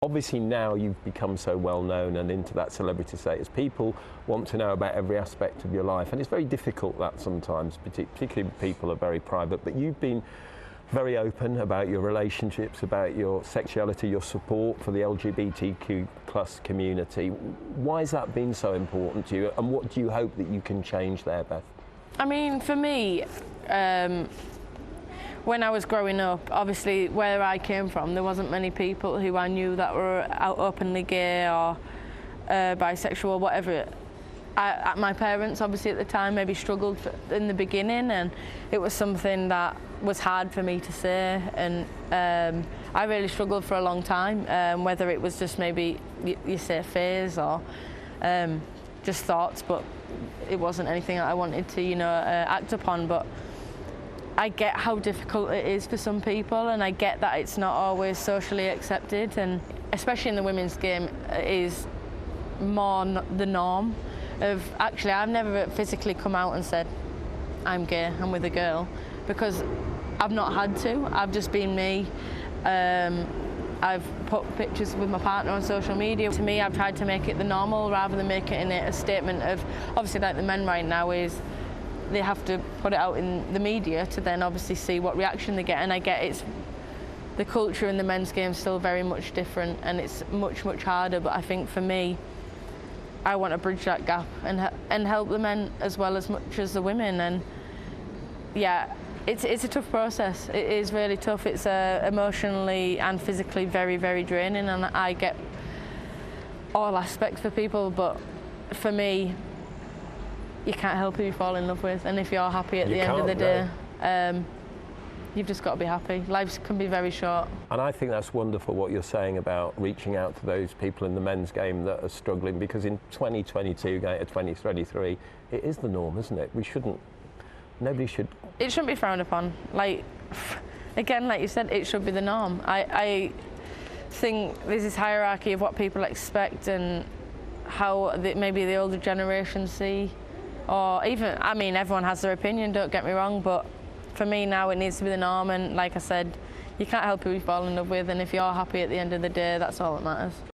Obviously now you've become so well known and into that celebrity status, people want to know about every aspect of your life, and it's very difficult that sometimes, particularly when people are very private, but you've been very open about your relationships, about your sexuality, your support for the LGBTQ plus community. Why has that been so important to you, and what do you hope that you can change there, Beth? I mean, for me, when I was growing up, obviously where I came from, there wasn't many people who I knew that were out openly gay or bisexual, whatever. My parents, obviously at the time, maybe struggled in the beginning, and it was something that was hard for me to say, and I really struggled for a long time, whether it was just maybe, you say, phase or just thoughts, but it wasn't anything that I wanted to, act upon. But I get how difficult it is for some people, and I get that it's not always socially accepted, and especially in the women's game, it is more the norm of, actually, I've never physically come out and said, I'm gay, I'm with a girl, because I've not had to. I've just been me. I've put pictures with my partner on social media. To me, I've tried to make it the normal rather than make it in a statement of, obviously like the men right now is, they have to put it out in the media to then obviously see what reaction they get. And I get it's the culture in the men's game is still very much different, and it's much, much harder. But I think for me, I want to bridge that gap and help the men as well as much as the women. And yeah, it's a tough process. It is really tough. It's emotionally and physically very, very draining, and I get all aspects for people. But for me, you can't help who you fall in love with, and if you're happy at the end of the day, you've just got to be happy. Life can be very short. And I think that's wonderful what you're saying about reaching out to those people in the men's game that are struggling, because in 2022, going to 2023, it is the norm, isn't it? Nobody should... It shouldn't be frowned upon. Again, like you said, it should be the norm. I think there's this hierarchy of what people expect and how maybe the older generation see. Or even, I mean, everyone has their opinion, don't get me wrong, but for me now it needs to be the norm, and like I said, you can't help who you fall in love with, and if you're happy at the end of the day, that's all that matters.